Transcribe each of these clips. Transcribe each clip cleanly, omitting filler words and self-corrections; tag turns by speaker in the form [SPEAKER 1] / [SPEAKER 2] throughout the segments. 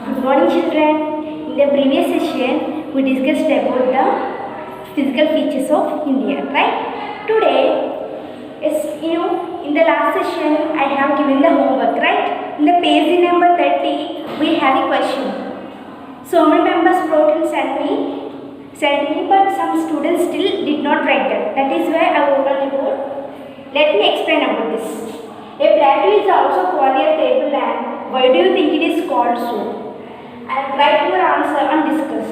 [SPEAKER 1] Good morning, children. In the previous session, we discussed about the physical features of India, right? Today, in the last session, I have given the homework, right? In the page number 30, we have a question. So many members wrote and sent me, but some students still did not write that. That is why I wrote on the board. Let me explain about this. A plateau is also called a tableland. Why do you think it is called so? And write your answer and discuss.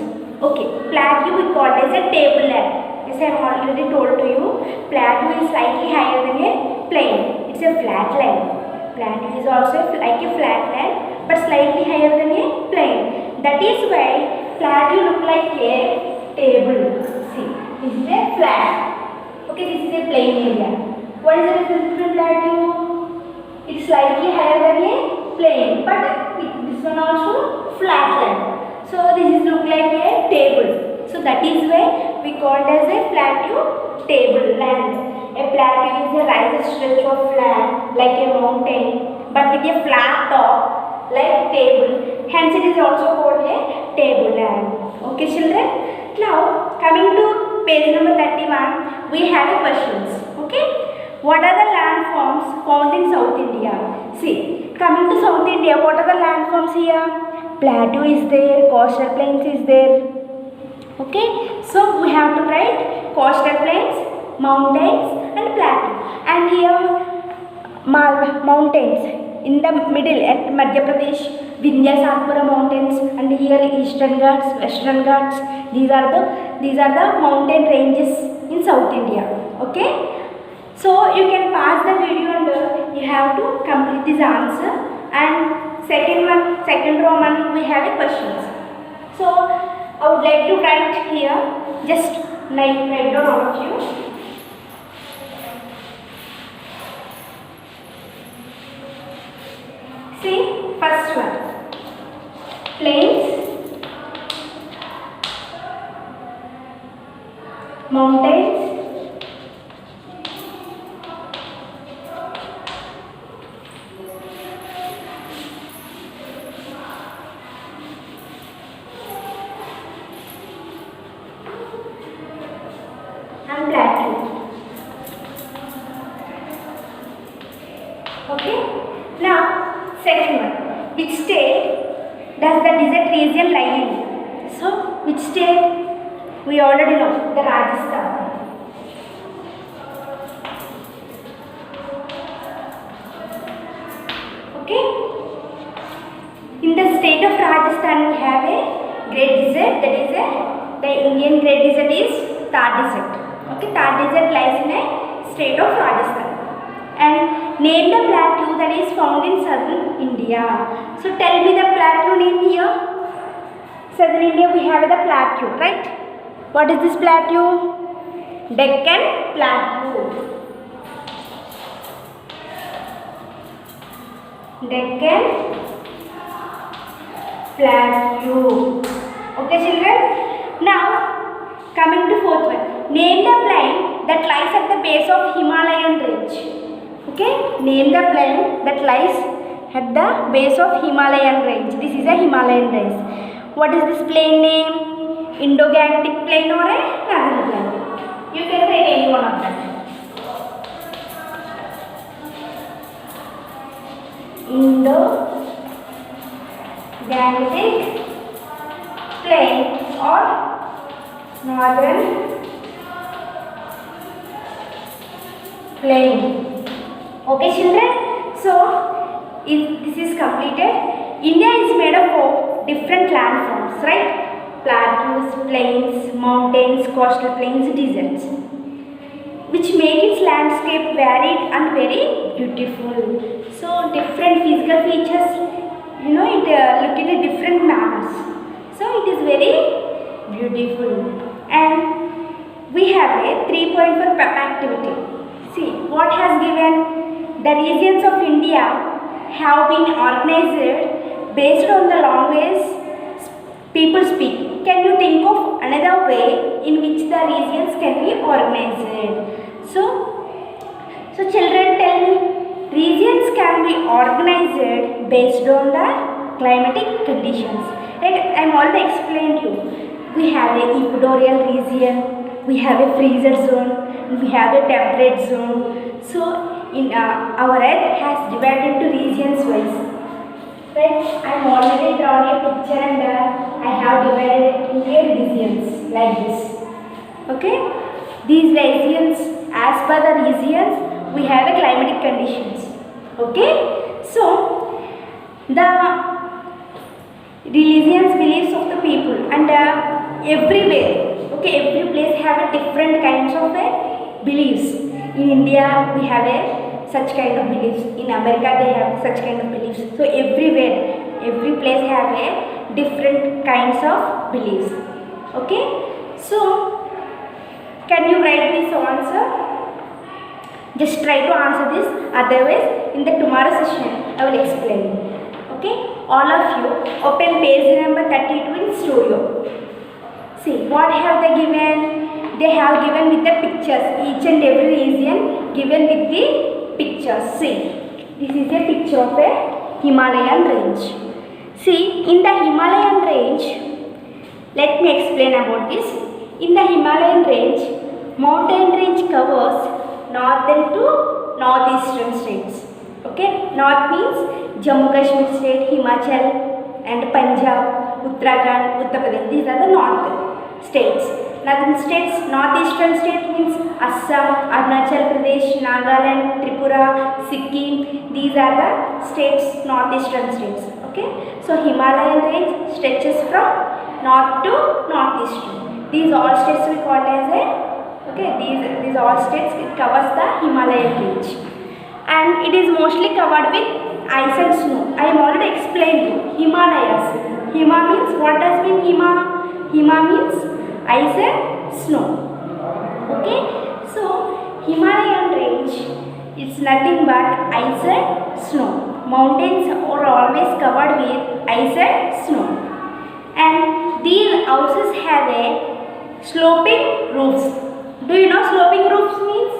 [SPEAKER 1] Okay, plateau we call as a tableland. As I have already told to you, plateau is slightly higher than a plain. It's a flat land. Plateau is also like a flat land, but slightly higher than a plain. That is why plateau look like a table. See, this is a flat. Okay, this is a plain area. What is the difference between plateau? It's slightly higher than a plain, but this one also flat land. So this is look like a table. So that is why we call it as a plateau table land. A plateau is a rising stretch of land like a mountain, but with a flat top like table. Hence it is also called a tableland. Okay, children. Now coming to page number 31, we have a questions. Okay. What are the landforms found in South India? See, coming to South India, what are the landforms here? Plateau is there, coastal plains is there. Okay, so we have to write coastal plains, mountains and plateau. And here mountains in the middle at Madhya Pradesh, Vindhya Satpura mountains, and here Eastern Ghats, Western Ghats. These are the mountain ranges in South India. Okay. So you can pause the video and you have to complete this answer. And second Roman, we have a questions. So I would like to write here, just write down all of you. See, first one, plains, mountains, and plateau. Okay. Now, second one. Which state does the desert region lie in? So, which state? We already know. The Rajasthan. Okay. In the state of Rajasthan, we have a great desert. That is the Indian great desert is Thar Desert. Okay, Thar Desert lies in a state of Rajasthan. And name the plateau that is found in southern India. So tell me the plateau name here. Southern India we have the plateau, right? What is this plateau? Deccan Plateau. Deccan Plateau. Okay, children. Now coming to fourth one. Name the plain that lies at the base of Himalayan range. Okay, name the plain that lies at the base of Himalayan range. This is a Himalayan range. What is this plain name? Indo-Gangetic plain or a Northern plain? You can write any one of them. Indo-Gangetic plain or Northern plain. Okay, children. So, this is completed. India is made up of different landforms, right? Plateaus, plains, mountains, coastal plains, deserts, which make its landscape varied and very beautiful. So, different physical features, it look in a different manners. So, it is very beautiful. And we have a 3.4 activity. See, what has given? The regions of India have been organized based on the language people speak. Can you think of another way in which the regions can be organized? So children, tell me, regions can be organized based on the climatic conditions. Right? I'm already explained you. We have a equatorial region, we have a freezer zone, we have a temperate zone. So in our Earth has divided into regions wise. Right? I'm already drawn a picture and I have divided it into regions like this. Okay? These regions, as per the regions, we have a climatic conditions. Okay? So, the religions, beliefs of the people and everywhere, okay, every place have a different kinds of beliefs. In India, we have such kind of beliefs. In America, they have such kind of beliefs. So, everywhere, every place have a different kinds of beliefs. Okay? So, can you write this answer? Just try to answer this. Otherwise, in the tomorrow session, I will explain. Okay? All of you, open page number 32 in studio. See, what have they given? They have given with the pictures. Each and every region given with the pictures. See, this is a picture of a Himalayan range. See, in the Himalayan range, let me explain about this. In the Himalayan range, mountain range covers northern to northeastern states. Okay, north means Jammu Kashmir state, Himachal and Punjab, Uttarakhand, Uttar Pradesh. These are the north states. Northern states, northeastern state means Assam, Arunachal Pradesh, Nagaland, Tripura, Sikkim. These are the states, northeastern states. Okay, so Himalayan range stretches from north to northeastern. These all states we call as a these all states, it covers the Himalayan range, and it is mostly covered with ice and snow. I am already explained you. Himalayas. Hima means, what does mean Hima? Hima means ice and snow. Okay. So Himalayan range is nothing but ice and snow. Mountains are always covered with ice and snow, and these houses have a sloping roofs. Do you know sloping roofs means?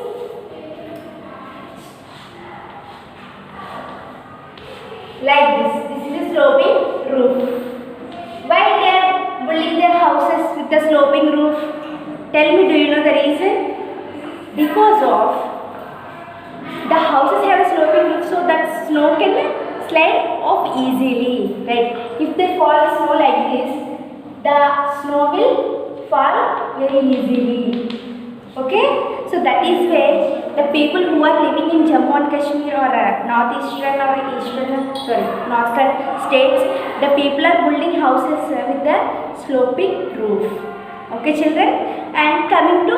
[SPEAKER 1] Like this. This is a sloping roof. Why they are building their houses with a sloping roof? Tell me, do you know the reason? Because of the houses have a sloping roof, so that snow can slide off easily. Right? If they fall snow like this, the snow will fall very easily. Okay, so that is where the people who are living in Jammu and Kashmir or northeastern or northern states, the people are building houses with the sloping roof. Okay, children, and coming to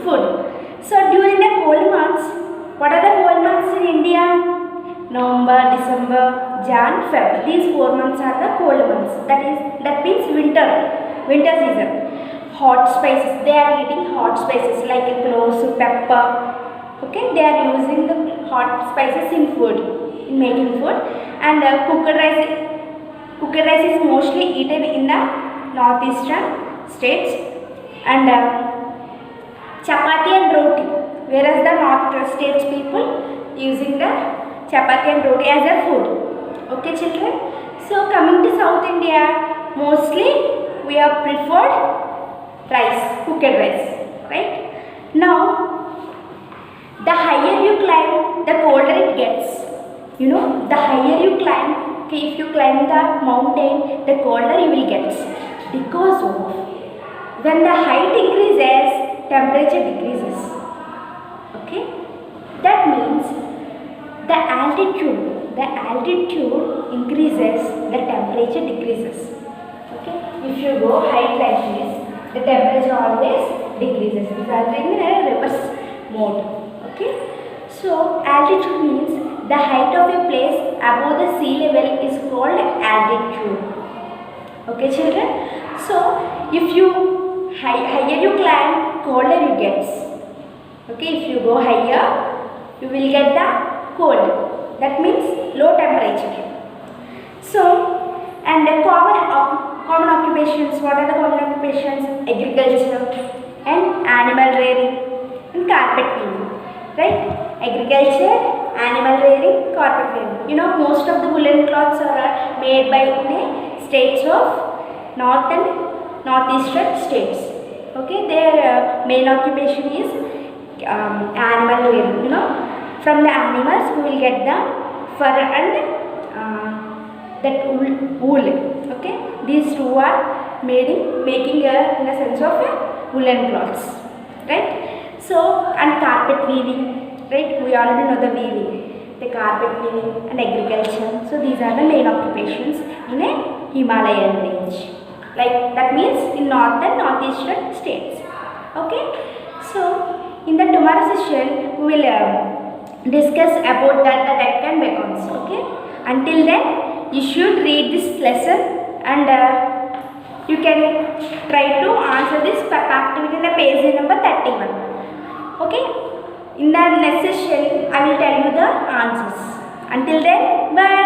[SPEAKER 1] food. So during the cold months, what are the cold months in India? November, December, Jan, Feb. These 4 months are the cold months. That means winter season. Hot spices, they are eating hot spices like cloves, pepper. Okay, they are using the hot spices in food, in making food. And cooked rice is mostly eaten in the northeastern states. And chapati and roti, whereas the north states people using the chapati and roti as a food. Okay, children. So coming to South India, mostly we have preferred rice, cooked rice, right? Now, the higher you climb, the colder it gets. You know, the higher you climb, okay, if you climb the mountain, the colder you will get. Because of, when the height increases, temperature decreases. Okay? That means the altitude increases, the temperature decreases. Okay? If you go height like this, the temperature always decreases. It is in a reverse mode. Okay. So altitude means the height of a place above the sea level is called altitude. Okay, children. So if you higher you climb, colder you get. Okay. If you go higher, you will get the cold. That means low temperature. So, and the common occupations, what are the common occupations? Agriculture and animal rearing and carpet weaving, right? Agriculture, animal rearing, carpet weaving. You know, most of the woolen cloths are made by the states of north and northeastern states. Okay, their main occupation is animal rearing. You know, from the animals we will get the fur and that wool. Okay, these two are making in a sense of woolen cloths, right? So, and carpet weaving, right? We already know the weaving, the carpet weaving and agriculture. So these are the main occupations in a Himalayan range. Like that means in north and northeastern states. Okay. So in the tomorrow session we will discuss about the Deccan Beacons. Okay. Until then, you should read this lesson and you can try to answer this activity in the page number 31. Okay. In the next session, I will tell you the answers. Until then, bye.